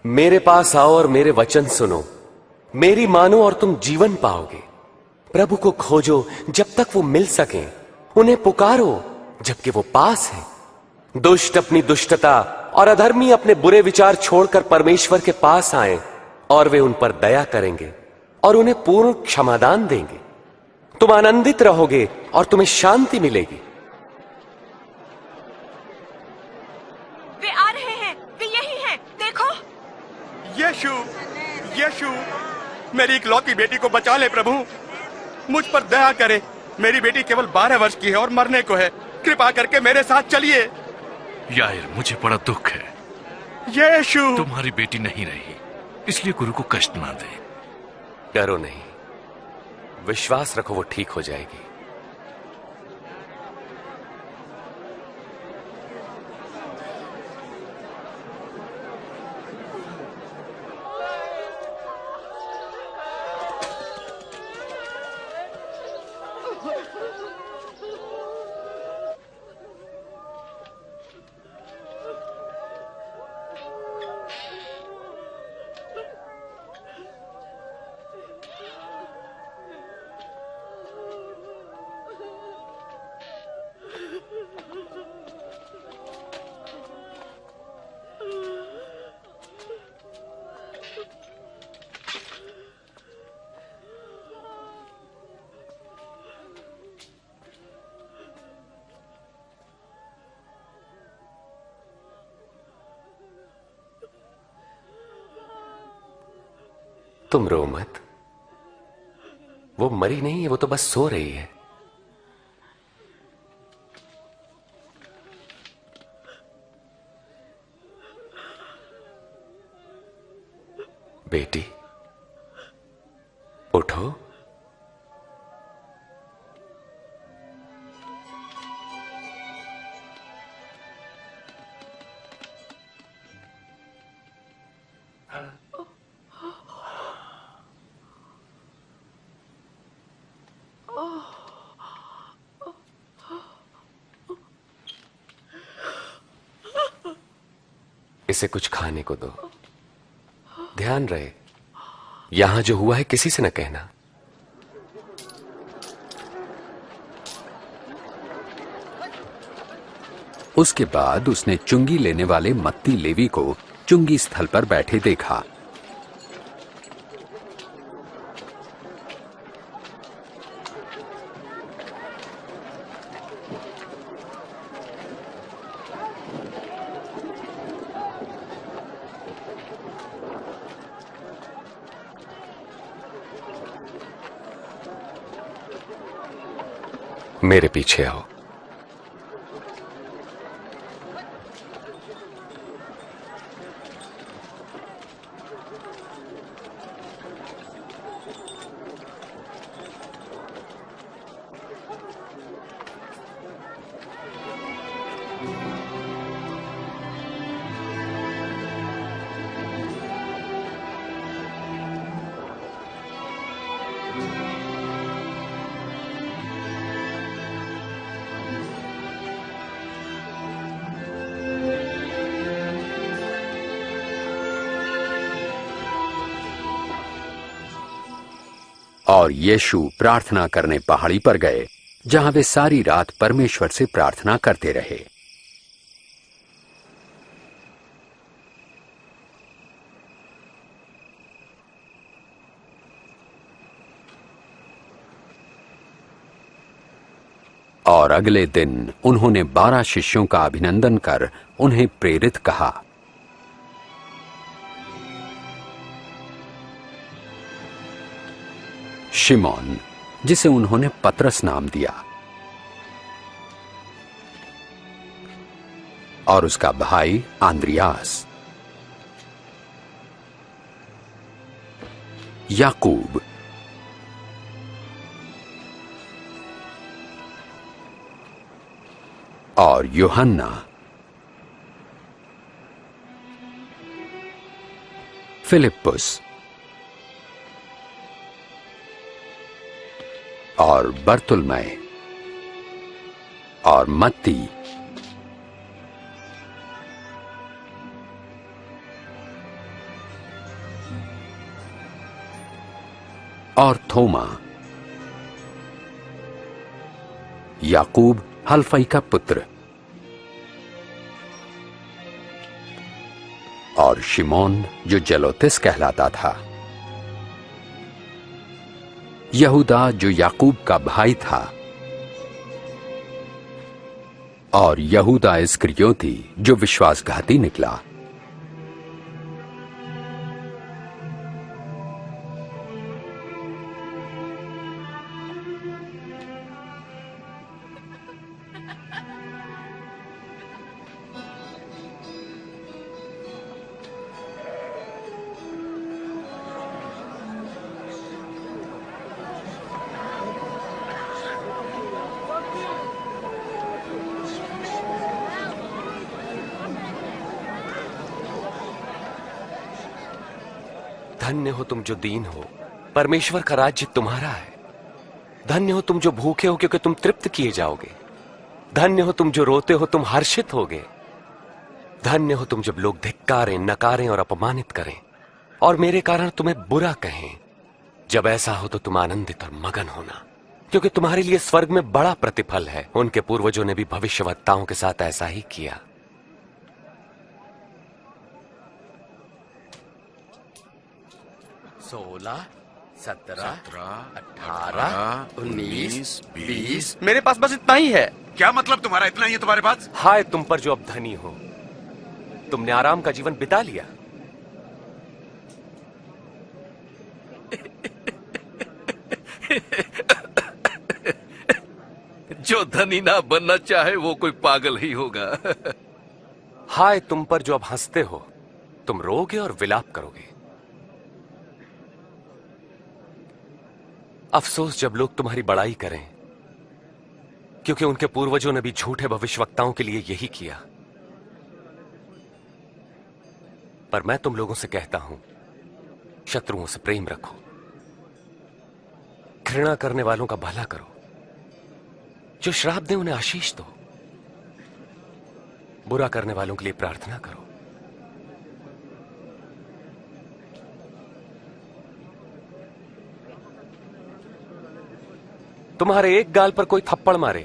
मेरे पास आओ और मेरे वचन सुनो, मेरी मानो और तुम जीवन पाओगे। प्रभु को खोजो जब तक वो मिल सके, उन्हें पुकारो जबकि वो पास है। दुष्ट अपनी दुष्टता और अधर्मी अपने बुरे विचार छोड़कर परमेश्वर के पास आए और वे उन पर दया करेंगे और उन्हें पूर्ण क्षमादान देंगे। तुम आनंदित रहोगे और तुम्हें शांति मिलेगी। वे आ रहे हैं, वे यही हैं, देखो। यीशु, यीशु, मेरी इकलौती बेटी को बचा ले प्रभु, मुझ पर दया करे। मेरी बेटी केवल 12 वर्ष की है और मरने को है। कृपा करके मेरे साथ चलिए। याईर, मुझे बड़ा दुख है। यीशु, तुम्हारी बेटी नहीं रही, इसलिए गुरु को कष्ट ना दे। डरो नहीं, विश्वास रखो, वो ठीक हो जाएगी। तुम रो मत, वो मरी नहीं है, वो तो बस सो रही है। बेटी उठो। इसे कुछ खाने को दो। ध्यान रहे, यहां जो हुआ है किसी से न कहना। उसके बाद उसने चुंगी लेने वाले मत्ती लेवी को चुंगी स्थल पर बैठे देखा। मेरे पीछे आओ। और यीशु प्रार्थना करने पहाड़ी पर गए, जहां वे सारी रात परमेश्वर से प्रार्थना करते रहे। और अगले दिन उन्होंने 12 शिष्यों का अभिनंदन कर उन्हें प्रेरित कहा। शिमोन, जिसे उन्होंने पतरस नाम दिया, और उसका भाई आंद्रियास, याकूब, और यूहन्ना, फिलिप्पुस, और बर्तुलमै, और मत्ती, और थोमा, याकूब हल्फई का पुत्र, और शिमोन जो जलोतिस कहलाता था, यहूदा जो याकूब का भाई था, और यहूदा इस्करियोती जो विश्वासघाती निकला। धन्य हो तुम जो दीन हो, परमेश्वर का राज्य तुम्हारा है। धन्य हो तुम जो भूखे हो, क्योंकि तुम तृप्त किए जाओगे। धन्य हो तुम जो रोते हो, तुम हर्षित होगे। धन्य हो तुम जब लोग धिक्कारें, नकारें और अपमानित करें और मेरे कारण तुम्हें बुरा कहें। जब ऐसा हो तो तुम आनंदित और मगन होना, क्योंकि तुम्हारे लिए स्वर्ग में बड़ा प्रतिफल है। उनके पूर्वजों ने भी भविष्यवक्ताओं के साथ ऐसा ही किया। 16, 17, 18, 19, 20। मेरे पास बस इतना ही है। क्या मतलब तुम्हारा इतना ही है तुम्हारे पास? हाय तुम पर जो अब धनी हो, तुमने आराम का जीवन बिता लिया। जो धनी ना बनना चाहे वो कोई पागल ही होगा। हाय तुम पर जो अब हंसते हो, तुम रोगे और विलाप करोगे। अफसोस जब लोग तुम्हारी बड़ाई करें, क्योंकि उनके पूर्वजों ने भी झूठे भविष्यवक्ताओं के लिए यही किया। पर मैं तुम लोगों से कहता हूं, शत्रुओं से प्रेम रखो, घृणा करने वालों का भला करो, जो श्राप दे उन्हें आशीष दो, बुरा करने वालों के लिए प्रार्थना करो। तुम्हारे एक गाल पर कोई थप्पड़ मारे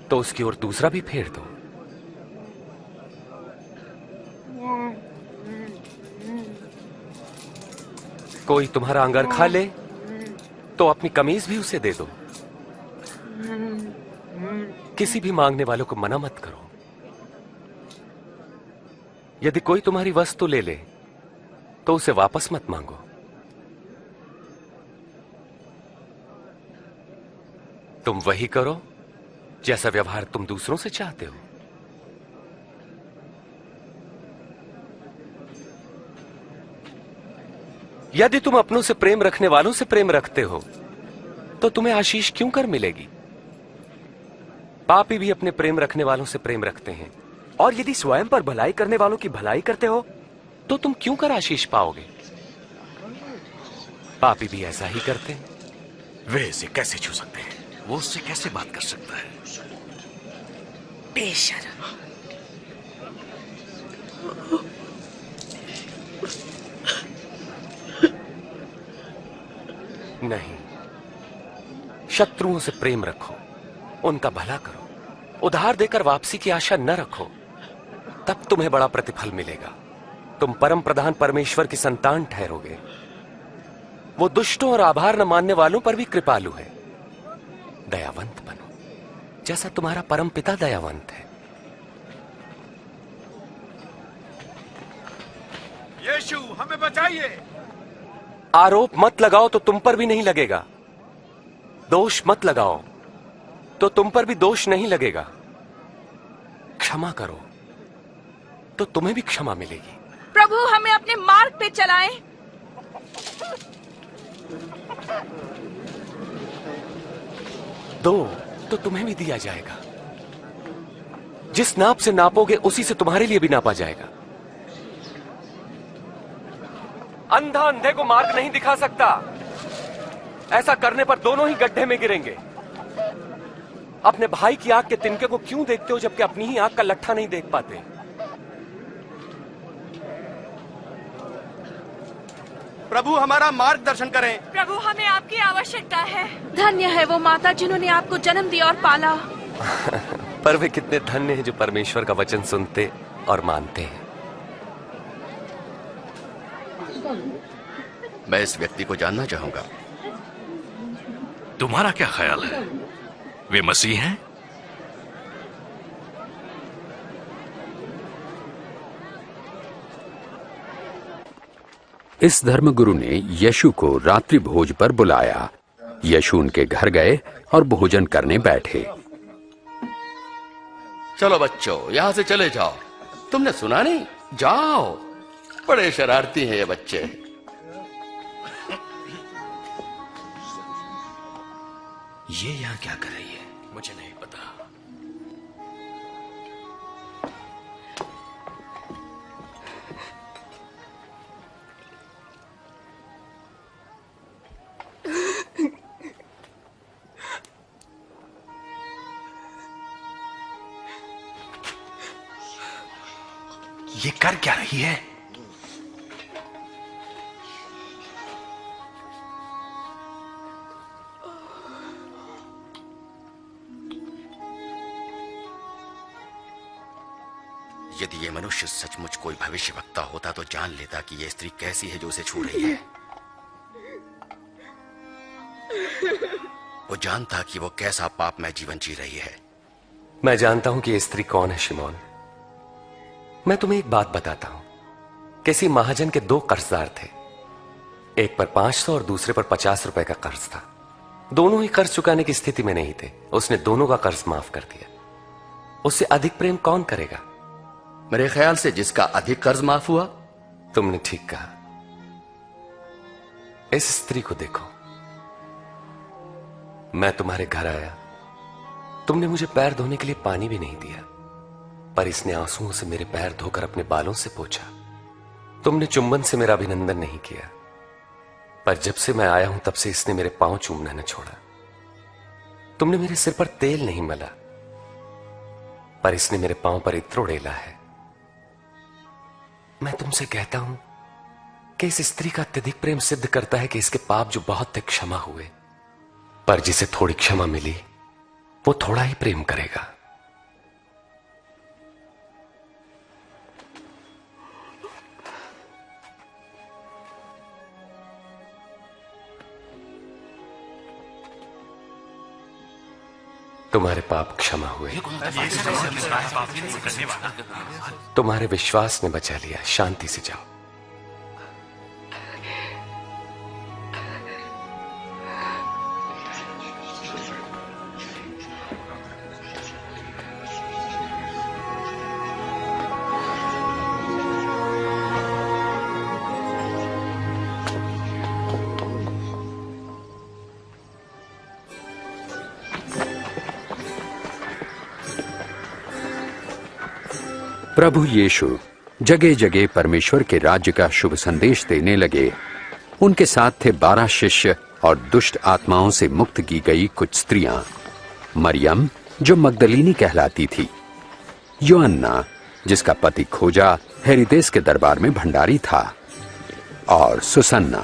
तो उसकी ओर दूसरा भी फेर दो। कोई तुम्हारा अंगर खा ले तो अपनी कमीज भी उसे दे दो। किसी भी मांगने वालों को मना मत करो। यदि कोई तुम्हारी वस्तु ले ले तो उसे वापस मत मांगो। तुम वही करो जैसा व्यवहार तुम दूसरों से चाहते हो। यदि तुम अपनों से प्रेम रखने वालों से प्रेम रखते हो तो तुम्हें आशीष क्यों कर मिलेगी? पापी भी अपने प्रेम रखने वालों से प्रेम रखते हैं। और यदि स्वयं पर भलाई करने वालों की भलाई करते हो तो तुम क्यों कर आशीष पाओगे? पापी भी ऐसा ही करते हैं। वे इसे कैसे छू सकते हैं? वो उससे कैसे बात कर सकता है? बेशर्म। नहीं, शत्रुओं से प्रेम रखो, उनका भला करो, उधार देकर वापसी की आशा न रखो, तब तुम्हें बड़ा प्रतिफल मिलेगा। तुम परम प्रधान परमेश्वर की संतान ठहरोगे। वो दुष्टों और आभार न मानने वालों पर भी कृपालु है। दयावंत बनो जैसा तुम्हारा परम पिता दयावंत है। यीशु हमें बचाइए। आरोप मत लगाओ तो तुम पर भी नहीं लगेगा। दोष मत लगाओ तो तुम पर भी दोष नहीं लगेगा। क्षमा करो तो तुम्हें भी क्षमा मिलेगी। प्रभु हमें अपने मार्ग पे चलाएं। दो तो तुम्हें भी दिया जाएगा। जिस नाप से नापोगे उसी से तुम्हारे लिए भी नापा जाएगा। अंधा अंधे को मार्ग नहीं दिखा सकता। ऐसा करने पर दोनों ही गड्ढे में गिरेंगे। अपने भाई की आंख के तिनके को क्यों देखते हो जबकि अपनी ही आंख का लट्ठा नहीं देख पाते? प्रभु हमारा मार्गदर्शन करें। प्रभु हमें आपकी आवश्यकता है। धन्य है वो माता जिन्होंने आपको जन्म दिया और पाला। पर वे कितने धन्य हैं जो परमेश्वर का वचन सुनते और मानते हैं। मैं इस व्यक्ति को जानना चाहूंगा। तुम्हारा क्या ख्याल है, वे मसीह हैं? इस धर्मगुरु ने यीशु को रात्रि भोज पर बुलाया। यीशु उनके घर गए और भोजन करने बैठे। चलो बच्चों, यहां से चले जाओ। तुमने सुना नहीं? जाओ, बड़े शरारती हैं ये बच्चे। ये यहाँ क्या कर रही है, मुझे नहीं पता। ये कर क्या रही है? यदि ये मनुष्य सचमुच कोई भविष्यवक्ता होता तो जान लेता कि ये स्त्री कैसी है जो उसे छू रही है। वो जानता कि वो कैसा पापमय जीवन जी रही है। मैं जानता हूं कि ये स्त्री कौन है शिमोन। मैं तुम्हें एक बात बताता हूं। किसी महाजन के 2 कर्जदार थे। एक पर 500 और दूसरे पर 50 रुपए का कर्ज था। दोनों ही कर्ज चुकाने की स्थिति में नहीं थे। उसने दोनों का कर्ज माफ कर दिया। उससे अधिक प्रेम कौन करेगा? मेरे ख्याल से जिसका अधिक कर्ज माफ हुआ। तुमने ठीक कहा। इस स्त्री को देखो। मैं तुम्हारे घर आया, तुमने मुझे पैर धोने के लिए पानी भी नहीं दिया, पर इसने आंसुओं से मेरे पैर धोकर अपने बालों से पोंछा। तुमने चुंबन से मेरा अभिनंदन नहीं किया, पर जब से मैं आया हूं तब से इसने मेरे पांव चूमना न छोड़ा। तुमने मेरे सिर पर तेल नहीं मला, पर इसने मेरे पांव पर इत्र उड़ेला है। मैं तुमसे कहता हूं कि इस स्त्री का अत्यधिक प्रेम सिद्ध करता है कि इसके पाप जो बहुत थे क्षमा हुए, पर जिसे थोड़ी क्षमा मिली वो थोड़ा ही प्रेम करेगा। तुम्हारे पाप क्षमा हुए। तुम्हारे विश्वास ने बचा लिया। शांति से जाओ। प्रभु यीशु जगह जगह परमेश्वर के राज्य का शुभ संदेश देने लगे। उनके साथ थे 12 शिष्य और दुष्ट आत्माओं से मुक्त की गई कुछ स्त्रियां। मरियम जो मगदलीनी कहलाती थी, योअन्ना जिसका पति खोजा हेरोदेस के दरबार में भंडारी था, और सुसन्ना।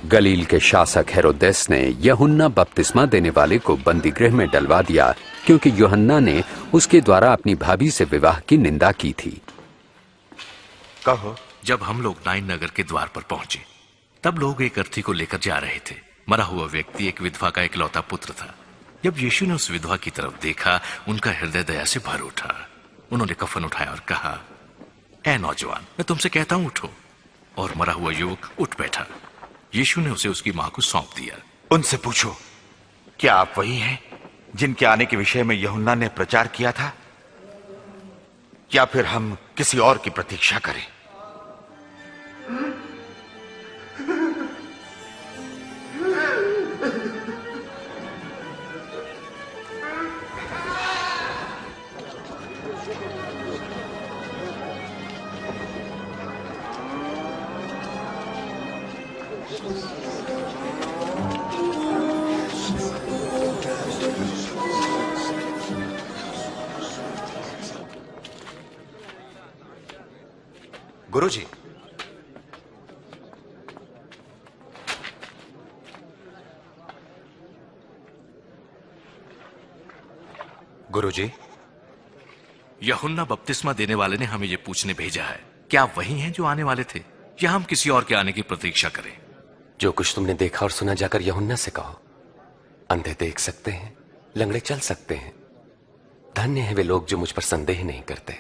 गलील के शासक हेरोदेस ने यूहन्ना बपतिस्मा देने वाले को बंदीगृह में डलवा दिया, क्योंकि यूहन्ना ने उसके द्वारा अपनी भाभी से विवाह की निंदा की थी। कहो। जब हम लोग नाइन नगर के द्वार पर पहुंचे, तब लोग एक अर्थी को लेकर जा रहे थे। मरा हुआ व्यक्ति एक विधवा का इकलौता पुत्र था। जब यीशु ने उस विधवा की तरफ देखा, उनका हृदय दया से भर उठा। उन्होंने कफन उठाया और कहा, ऐ नौजवान, मैं तुमसे कहता हूं उठो। और मरा हुआ युवक उठ बैठा। यीशु ने उसे उसकी मां को सौंप दिया। उनसे पूछो, क्या आप वही हैं जिनके आने के विषय में यूहन्ना ने प्रचार किया था, या फिर हम किसी और की प्रतीक्षा करें? गुरुजी, गुरुजी, यूहन्ना बपतिस्मा देने वाले ने हमें यह पूछने भेजा है, क्या आप वही हैं जो आने वाले थे, या हम किसी और के आने की प्रतीक्षा करें? जो कुछ तुमने देखा और सुना जाकर यूहन्ना से कहो। अंधे देख सकते हैं, लंगड़े चल सकते हैं। धन्य हैं वे लोग जो मुझ पर संदेह नहीं करते।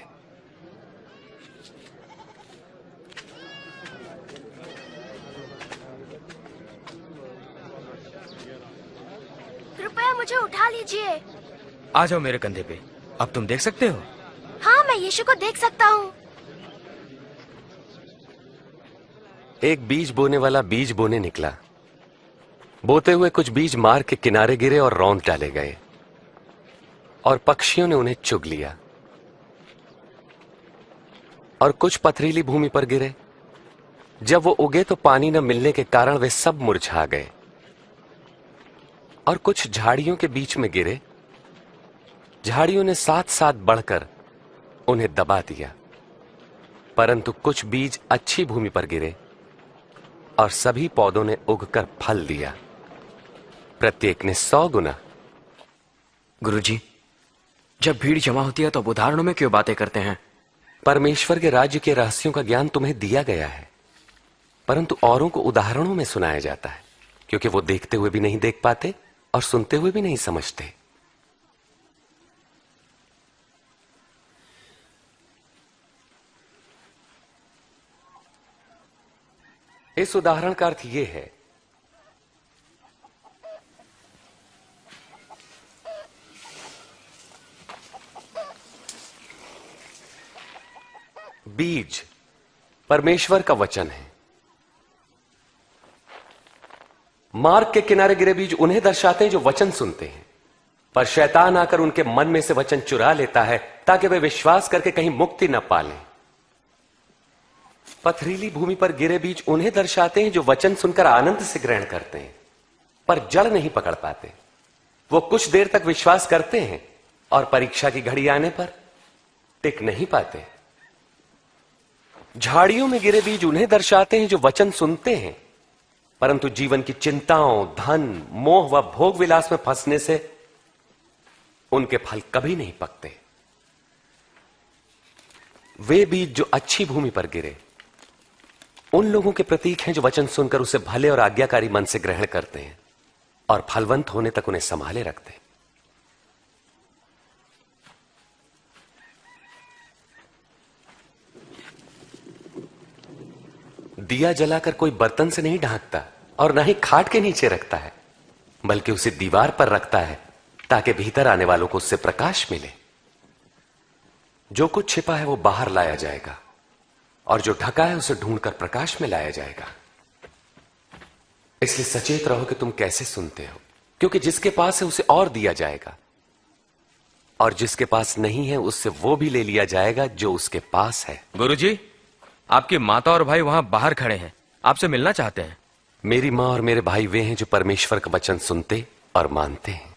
कृपया मुझे उठा लीजिए। आ जाओ मेरे कंधे पे। अब तुम देख सकते हो? हाँ, मैं यीशु को देख सकता हूँ। एक बीज बोने वाला बीज बोने निकला। बोते हुए कुछ बीज मार्ग के किनारे गिरे और रौंद डाले गए, और पक्षियों ने उन्हें चुग लिया। और कुछ पथरीली भूमि पर गिरे। जब वो उगे तो पानी न मिलने के कारण वे सब मुरझा गए। और कुछ झाड़ियों के बीच में गिरे। झाड़ियों ने साथ साथ बढ़कर उन्हें दबा दिया। परंतु कुछ बीज अच्छी भूमि पर गिरे और सभी पौधों ने उगकर फल दिया, प्रत्येक ने 100 गुना। गुरुजी, जब भीड़ जमा होती है तो अब उदाहरणों में क्यों बातें करते हैं? परमेश्वर के राज्य के रहस्यों का ज्ञान तुम्हें दिया गया है, परंतु औरों को उदाहरणों में सुनाया जाता है, क्योंकि वो देखते हुए भी नहीं देख पाते और सुनते हुए भी नहीं समझते। इस उदाहरण का अर्थ यह है, बीज परमेश्वर का वचन है। मार्ग के किनारे गिरे बीज उन्हें दर्शाते हैं जो वचन सुनते हैं, पर शैतान आकर उनके मन में से वचन चुरा लेता है ताकि वे विश्वास करके कहीं मुक्ति न पालें। पथरीली भूमि पर गिरे बीज उन्हें दर्शाते हैं जो वचन सुनकर आनंद से ग्रहण करते हैं, पर जड़ नहीं पकड़ पाते। वो कुछ देर तक विश्वास करते हैं और परीक्षा की घड़ी आने पर टिक नहीं पाते। झाड़ियों में गिरे बीज उन्हें दर्शाते हैं जो वचन सुनते हैं, परंतु जीवन की चिंताओं, धन, मोह व भोग विलास में फंसने से उनके फल कभी नहीं पकते। वे बीज जो अच्छी भूमि पर गिरे उन लोगों के प्रतीक हैं जो वचन सुनकर उसे भले और आज्ञाकारी मन से ग्रहण करते हैं और फलवंत होने तक उन्हें संभाले रखते हैं। दिया जलाकर कोई बर्तन से नहीं ढांकता और ना ही खाट के नीचे रखता है, बल्कि उसे दीवार पर रखता है ताकि भीतर आने वालों को उससे प्रकाश मिले। जो कुछ छिपा है वो बाहर लाया जाएगा, और जो ढका है उसे ढूंढकर प्रकाश में लाया जाएगा। इसलिए सचेत रहो कि तुम कैसे सुनते हो, क्योंकि जिसके पास है उसे और दिया जाएगा, और जिसके पास नहीं है उससे वो भी ले लिया जाएगा जो उसके पास है। गुरुजी, आपकी माता और भाई वहां बाहर खड़े हैं, आपसे मिलना चाहते हैं। मेरी मां और मेरे भाई वे हैं जो परमेश्वर का वचन सुनते और मानते हैं।